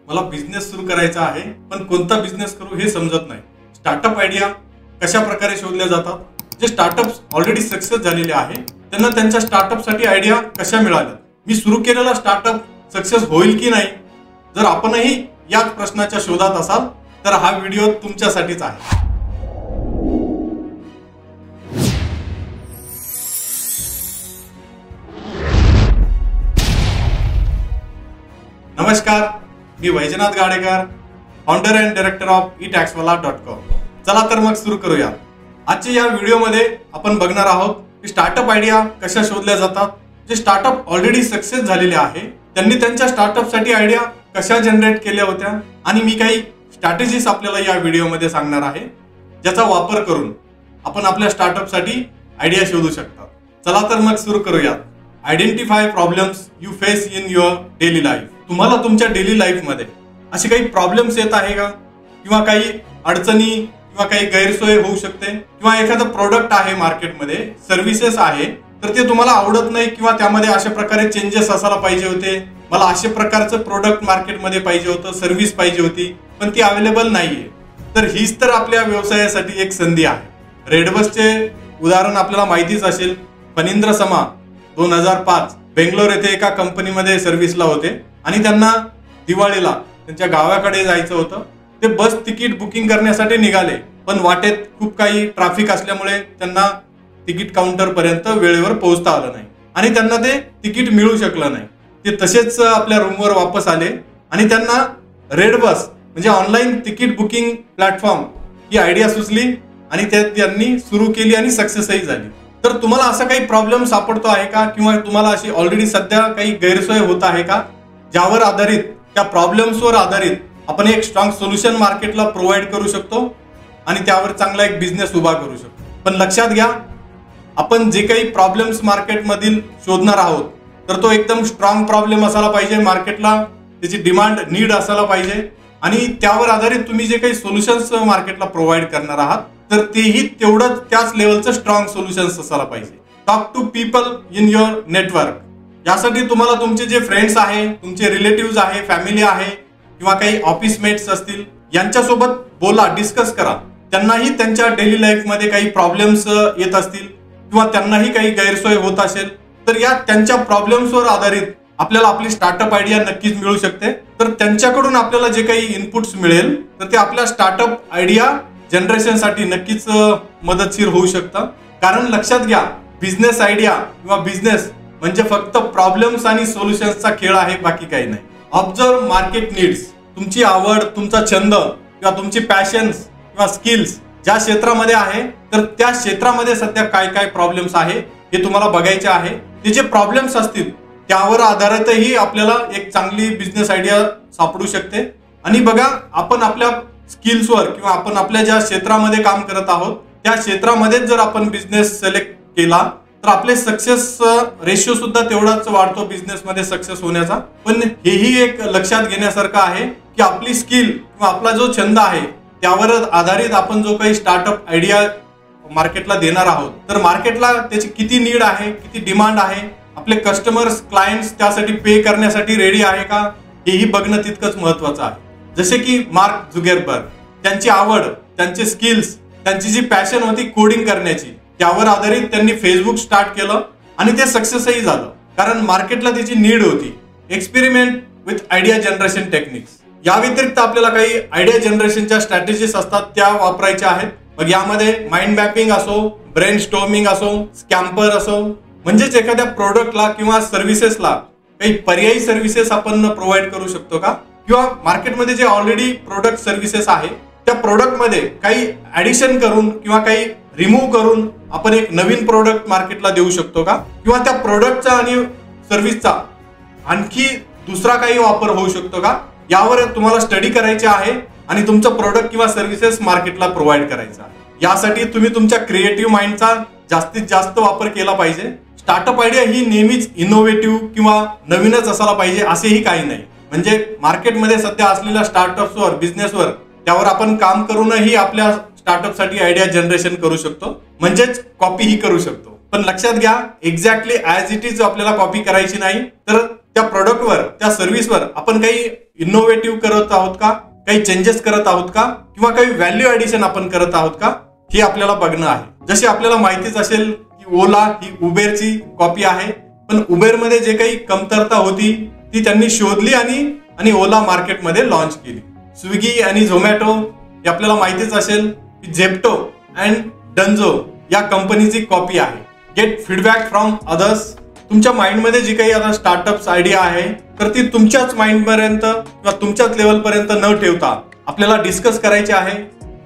मला बिझनेस सुरू करायचा आहे, पण कोणता बिझनेस करू हे समजत नाही। स्टार्टअप आयडिया कशा प्रकारे शोधल्या जातात? जे स्टार्टअप्स ऑलरेडी सक्सेस झालेले आहे त्यांना त्यांच्या स्टार्टअप साठी आयडिया कशा मिळाल्या? मी सुरू केलेला स्टार्टअप सक्सेस होईल की नाही? जर आपणही याच प्रश्नाच्या शोधात असाल तर हा व्हिडिओ तुमच्यासाठीच आहे। नमस्कार, मी Vaijnath Gadekar, founder and director of etaxwala.com। चला तर मग सुरू करूया। आजच्या या व्हिडिओमध्ये आपण बघणार आहोत की स्टार्टअप आयडिया कशा शोधल्या जातात। जे स्टार्टअप ऑलरेडी सक्सेस झालेले आहे त्यांनी त्यांच्या स्टार्टअप साठी आयडिया कशा जनरेट केल्या होत्या आणि मी काही स्ट्रॅटेजीज आपल्याला या व्हिडिओमध्ये सांगणार आहे ज्याचा वापर करून आपण आपल्या स्टार्टअप साठी आयडिया शोधू शकता। चला तर मग सुरू करूया। Identify problems you face in your daily life. तुम्हाला तुमच्या डेली लाईफ मध्ये असे काही प्रॉब्लेम्स येत आहे का? किंवा काही अडचणी किंवा काही गैरसोय होऊ शकते, किंवा एखादं प्रोडक्ट आहे मार्केटमध्ये, सर्व्हिसेस आहे तर ते तुम्हाला आवडत नाही किंवा त्यामध्ये अशा प्रकारे चेंजेस असायला पाहिजे होते, मला अशा प्रकारचं प्रोडक्ट मार्केटमध्ये पाहिजे होतं, सर्व्हिस पाहिजे होती पण ती अवेलेबल नाहीये। तर हीच तर आपल्या व्यवसायासाठी एक संधी आहे। रेडबसचे उदाहरण आपल्याला माहितीच असेल। फणींद्र समा 2005 बेंगलोर येथे एका कंपनीमध्ये सर्व्हिसला होते आणि त्यांना दिवाळीला त्यांच्या गावाकडे जायचं होतं। ते बस तिकीट बुकिंग करण्यासाठी निघाले, पण वाटेत खूप काही ट्रॅफिक असल्यामुळे त्यांना तिकीट काउंटर पर्यंत वेळेवर पोहोचता आलं नाही आणि त्यांना ते तिकीट मिळू शकलं नाही। ते तसेच आपल्या रूमवर वापस आले आणि त्यांना रेडबस म्हणजे ऑनलाईन तिकीट बुकिंग प्लॅटफॉर्म ही आयडिया सुचली आणि त्यांनी सुरू केली आणि सक्सेसही झाली। तर तुम्हाला असा काही प्रॉब्लेम सापडतो आहे का? किंवा तुम्हाला अशी ऑलरेडी सध्या काही गैरसोय होत आहे का ज्यावर आधारित, त्या प्रॉब्लेम्सवर आधारित आपण एक स्ट्रॉंग सोल्युशन मार्केटला प्रोव्हाइड करू शकतो आणि त्यावर चांगला एक बिझनेस उभा करू शकतो। पण लक्षात घ्या, आपण जे काही प्रॉब्लेम्स मार्केटमधील शोधणार आहोत तर तो एकदम स्ट्रॉंग प्रॉब्लेम असायला पाहिजे, मार्केटला त्याची डिमांड नीड असायला पाहिजे आणि त्यावर आधारित तुम्ही जे काही सोल्युशन्स मार्केटला प्रोव्हाइड करणार आहात तर तेही तेवढंच त्याच लेवलचं स्ट्रॉंग सोल्युशन्स असायला पाहिजे। Talk to people in your network. यासाठी तुम्हाला तुमचे जे फ्रेंड्स आहे, तुमचे रिलेटिव्ह आहे, फॅमिली आहे किंवा काही ऑफिस मेट्स असतील यांच्यासोबत बोला, डिस्कस करा। त्यांनाही त्यांच्या डेली लाईफ मध्ये काही प्रॉब्लेम्स येत असतील किंवा त्यांनाही काही गैरसोय होत असेल तर या त्यांच्या प्रॉब्लेम्सवर आधारित आपल्याला आपली स्टार्टअप आयडिया नक्कीच मिळू शकते। तर त्यांच्याकडून आपल्याला जे काही इनपुट्स मिळेल तर ते आपल्या स्टार्टअप आयडिया जनरेशन साठी नक्कीच मदतशीर होऊ शकतं। कारण लक्षात घ्या, बिझनेस आयडिया किंवा बिझनेस म्हणजे फक्त प्रॉब्लेम्स आणि सोल्युशन्सचा खेळ आहे, बाकी काही नाही। Observe market needs. तुमची आवड, तुमचा छंद किंवा तुमची पॅशन्स किंवा स्किल्स ज्या क्षेत्रामध्ये आहे तर त्या क्षेत्रामध्ये सध्या काय काय प्रॉब्लेम्स आहे हे तुम्हाला बघायचे आहे। ते जे प्रॉब्लेम्स असतील त्यावर आधारितही आपल्याला एक चांगली बिझनेस आयडिया सापडू शकते। आणि बघा, आपण आपल्या स्किल्सवर किंवा आपण आपल्या ज्या क्षेत्रामध्ये काम करत आहोत त्या क्षेत्रामध्ये जर आपण बिझनेस सिलेक्ट केला तर आपले सक्सेस रेशिओ सुद्धा तेवढाच वाढतो बिझनेस मध्ये सक्सेस होण्याचा। पण हेही एक लक्षात घेण्यासारखं आहे की आपली स्किल किंवा आपला जो छंद आहे त्यावर आधारित आपण जो काही स्टार्टअप आयडिया मार्केटला देणार आहोत तर मार्केटला त्याची किती नीड आहे, किती डिमांड आहे, आपले कस्टमर्स, क्लायंट्स त्यासाठी पे करण्यासाठी रेडी आहे का, हेही बघणं तितकंच महत्वाचं आहे। जसे की मार्क झुकरबर्ग, त्यांची आवड, त्यांचे स्किल्स, त्यांची जी पॅशन होती कोडिंग करण्याची त्यावर आधारित त्यांनी फेसबुक स्टार्ट केलं आणि ते सक्सेसही झालं कारण मार्केटला त्याची नीड होती। Experiment with idea generation techniques. या व्यतिरिक्त आपल्याला काही आयडिया जनरेशनच्या स्ट्रॅटेजीज असतात त्या वापरायच्या आहेत। मग यामध्ये माइंड मॅपिंग असो, ब्रेन स्टॉर्मिंग असो, स्कॅम्पर असो, म्हणजेच एखाद्या प्रोडक्टला किंवा सर्व्हिसेसला काही पर्यायी सर्व्हिसेस आपण प्रोव्हाइड करू शकतो का, किंवा मार्केटमध्ये जे ऑलरेडी प्रोडक्ट सर्व्हिसेस आहे त्या प्रोडक्ट मध्ये काही ऍडिशन करून किंवा काही रिमूव्ह करून आपण एक नवीन प्रोडक्ट मार्केटला देऊ शकतो का, किंवा त्या प्रोडक्टचा आणि सर्व्हिसचा आणखी दुसरा काही वापर होऊ शकतो का, यावर तुम्हाला स्टडी करायचे आहे आणि तुमचं प्रोडक्ट किंवा सर्व्हिसेस मार्केटला प्रोव्हाइड करायचा आहे। यासाठी तुम्ही तुमच्या क्रिएटिव्ह माइंडचा जास्तीत जास्त वापर केला पाहिजे। स्टार्टअप आयडिया ही नेहमीच इनोव्हेटिव्ह किंवा नवीनच असायला पाहिजे असेही काही नाही। म्हणजे मार्केटमध्ये सध्या असलेल्या स्टार्टअप्सवर, बिझनेसवर त्यावर आपण काम करूनही आपल्या स्टार्टअप साठी आयडिया जनरेशन करू शकतो, म्हणजेच कॉपी ही करू शकतो। पण लक्षात घ्या, एक्झॅक्टली ऍज इट इज आपल्याला कॉपी करायची नाही, तर त्या प्रोडक्टवर, त्या सर्व्हिसवर आपण काही इनोव्हेटिव्ह करत आहोत का, काही चेंजेस करत आहोत का, किंवा काही व्हॅल्यू ऍडिशन आपण करत आहोत का, हे आपल्याला बघणं आहे. जसे आपल्याला माहितीच असेल की ओला ही उबेरची कॉपी आहे, पण उबेरमध्ये जे काही कमतरता होती ती त्यांनी शोधली आणि ओला मार्केटमध्ये लॉन्च केली. स्विगी आणि झोमॅटो हे आपल्याला माहितीच असेल की झेप्टो अँड डंजो या कंपनीची कॉपी आहे. Get feedback from others. तुमच्या माइंडमध्ये जी काही आता स्टार्टअप्स आयडिया आहे तर ती तुमच्याच माइंडपर्यंत किंवा तुमच्याच लेवलपर्यंत न ठेवता आपल्याला डिस्कस करायची आहे.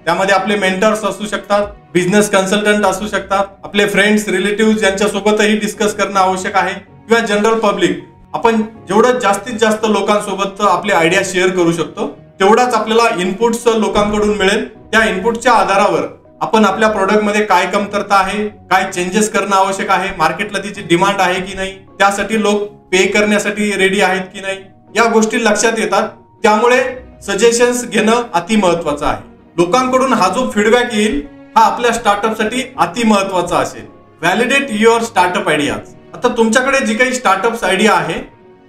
त्यामध्ये आपले मेंटर्स असू शकतात, बिझनेस कन्सल्टंट असू शकतात, आपले फ्रेंड्स रिलेटिव्ह यांच्यासोबतही डिस्कस करणं आवश्यक आहे, किंवा जनरल पब्लिक. आपण जेवढं जास्तीत जास्त लोकांसोबत आपले आयडिया शेअर करू शकतो तेवढाच आपल्याला इनपुट्स लोकांकडून मिळेल. त्या इनपुटच्या आधारावर आपण आपल्या प्रोडक्टमध्ये काय कमतरता आहे, काय चेंजेस करणं आवश्यक आहे, मार्केटला तिची डिमांड आहे की नाही, त्यासाठी लोक पे करण्यासाठी रेडी आहेत की नाही, या गोष्टी लक्षात येतात. त्यामुळे सजेशन्स घेणं अति महत्वाचं आहे. लोकांकडून हा जो फीडबॅक येईल हा आपल्या स्टार्टअपसाठी अति महत्वाचा असेल. Validate your startup ideas. आता तुमच्याकडे जी काही स्टार्टअप्स आयडिया आहे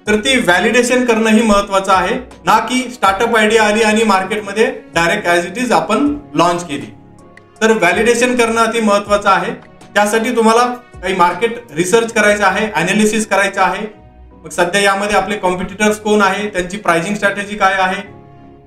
तर ती व्हॅलिडेशन करणं ही महत्वाचं आहे, ना की स्टार्टअप आयडिया आली आणि मार्केटमध्ये डायरेक्ट ऍज इट इज आपण लॉन्च केली. तर व्हॅलिडेशन करणं अति महत्वाचं आहे. त्यासाठी तुम्हाला काही मार्केट रिसर्च करायचं आहे, अनालिसिस करायचं आहे. मग सध्या यामध्ये आपले कॉम्पिटिटर्स कोण आहे, त्यांची प्राइसिंग स्ट्रॅटेजी काय आहे,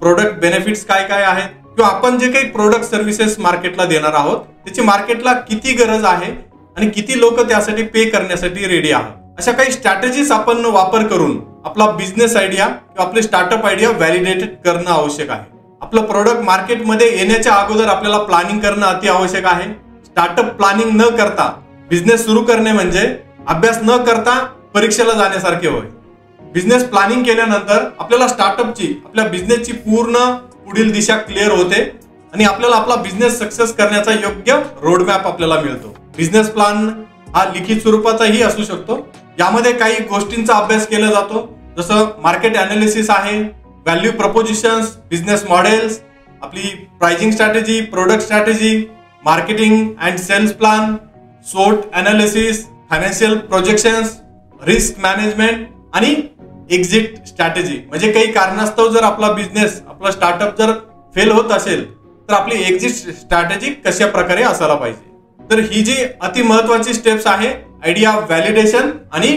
प्रोडक्ट बेनिफिट्स काय काय आहेत, किंवा आपण जे काही प्रोडक्ट सर्व्हिसेस मार्केटला देणार आहोत त्याची मार्केटला किती गरज आहे आणि किती लोक त्यासाठी पे करण्यासाठी रेडी आहेत. अशा काही स्ट्रॅटेजीज आपण वापर करून आपला बिझनेस आयडिया किंवा आपले स्टार्टअप आयडिया व्हॅलिडेट करणं आवश्यक आहे. आपलं प्रोडक्ट मार्केटमध्ये येण्याच्या अगोदर आपल्याला प्लॅनिंग करणं अति आवश्यक आहे. स्टार्टअप प्लॅनिंग न करता बिझनेस सुरू करणे म्हणजे अभ्यास न करता परीक्षेला जाण्यासारखे होय. बिझनेस प्लॅनिंग केल्यानंतर आपल्याला स्टार्टअपची, आपल्या बिझनेसची पूर्ण पुढील दिशा क्लिअर होते आणि आपल्याला आपला बिझनेस सक्सेस करण्याचा योग्य रोडमॅप आपल्याला मिळतो. बिझनेस प्लॅन हा लिखित स्वरूपाचाही असू शकतो. यामध्ये काही गोष्टींचा अभ्यास केला जातो, जसं मार्केट अनालिसिस आहे, व्हॅल्यू प्रपोजिशन्स, बिझनेस मॉडेल्स, आपली pricing strategy, product strategy, marketing and sales plan, सोट analysis, financial projections, risk management आणि एक्झिट स्ट्रॅटेजी. म्हणजे काही कारणास्तव जर आपला बिझनेस, आपला स्टार्टअप जर फेल होत असेल तर आपली एक्झिट स्ट्रॅटेजी कशा प्रकारे असायला पाहिजे. तर ही जी अति महत्वाची स्टेप्स आहे, आयडिया व्हॅलिडेशन आणि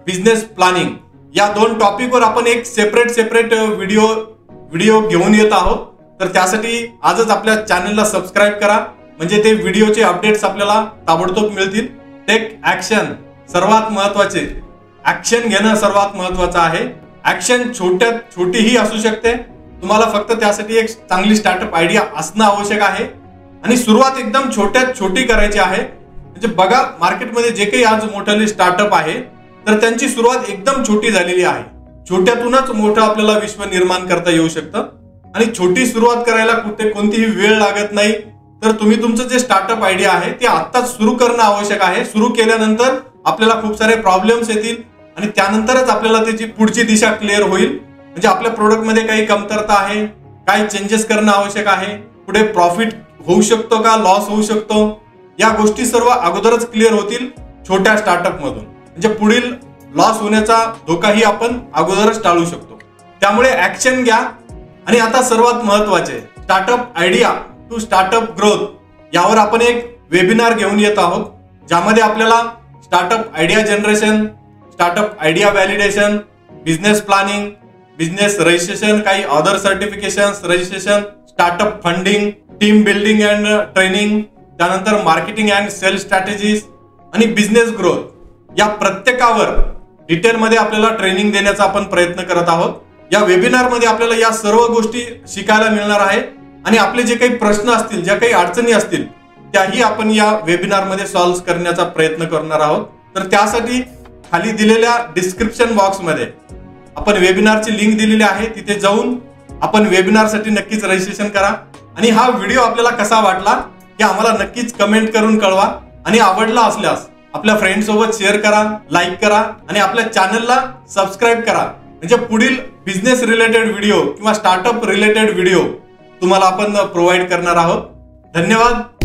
बिझनेस प्लॅनिंग, या दोन टॉपिकवर आपण एक सेपरेट व्हिडिओ घेऊन येत आहोत. तर त्यासाठी आजच आपल्या चॅनलला सबस्क्राईब करा, म्हणजे ते व्हिडिओचे अपडेट्स आपल्याला ताबडतोब मिळतील. टेक ऍक्शन सर्वात महत्वाचे, ऍक्शन घेणं सर्वात महत्वाचं आहे. ऍक्शन छोटीही असू शकते. तुम्हाला फक्त त्यासाठी एक चांगली स्टार्टअप आयडिया असणं आवश्यक आहे आणि सुरुवात एकदम छोटी करायची आहे. म्हणजे बघा, मार्केटमध्ये जे काही आज मोठे स्टार्टअप आहे तर त्यांची सुरुवात एकदम छोटी झालेली आहे. छोट्यातूनच मोठं आपल्याला विश्व निर्माण करता येऊ शकतं आणि छोटी सुरुवात करायला कोणतीही वेळ लागत नाही. तर तुम्ही तुमचं जे स्टार्टअप आयडिया आहे ते आत्ताच सुरू करणं आवश्यक आहे. सुरू केल्यानंतर आपल्याला खूप सारे प्रॉब्लेम्स येतील आणि त्यानंतरच आपल्याला त्याची पुढची दिशा क्लिअर होईल. म्हणजे आपल्या प्रोडक्टमध्ये काही कमतरता आहे, काय चेंजेस करणं आवश्यक आहे, पुढे प्रॉफिट होऊ शकतो का, लॉस होऊ शकतो, या गोष्टी सर्व अगोदरच क्लिअर होतील छोट्या स्टार्टअप मधून. म्हणजे पुढील लॉस होण्याचा धोकाही आपण अगोदरच टाळू शकतो. त्यामुळे ऍक्शन घ्या. आणि आता सर्वात महत्वाचे, startup idea to startup growth, यावर आपण एक वेबिनार घेऊन येत आहोत, ज्यामध्ये आपल्याला startup idea generation, startup idea validation, business planning, business registration, काही other certification registration, startup funding, team building and training, त्यानंतर मार्केटिंग अँड सेल्स स्ट्रॅटेजीज आणि बिझनेस ग्रोथ, या प्रत्येकावर डिटेलमध्ये आपल्याला ट्रेनिंग देण्याचा आपण प्रयत्न करत आहोत. या वेबिनारमध्ये आपल्याला या सर्व गोष्टी शिकायला मिळणार आहे आणि आपले जे काही प्रश्न असतील, ज्या काही अडचणी असतील त्याही आपण या वेबिनारमध्ये सॉल्व्ह करण्याचा प्रयत्न करणार आहोत. तर त्यासाठी खाली दिलेल्या डिस्क्रिप्शन बॉक्समध्ये आपण वेबिनारची लिंक दिलेली आहे, तिथे जाऊन आपण वेबिनारसाठी नक्कीच रजिस्ट्रेशन करा. आणि हा व्हिडिओ आपल्याला कसा वाटला हे आम्हाला नक्कीच कमेंट करून कळवा आणि आवडला असल्यास आपल्या फ्रेंड सोबत शेअर करा, लाईक करा आणि आपल्या चॅनलला सबस्क्राईब करा. म्हणजे पुढील बिझनेस रिलेटेड व्हिडिओ किंवा स्टार्टअप रिलेटेड व्हिडिओ तुम्हाला आपण प्रोव्हाइड करणार आहोत. धन्यवाद.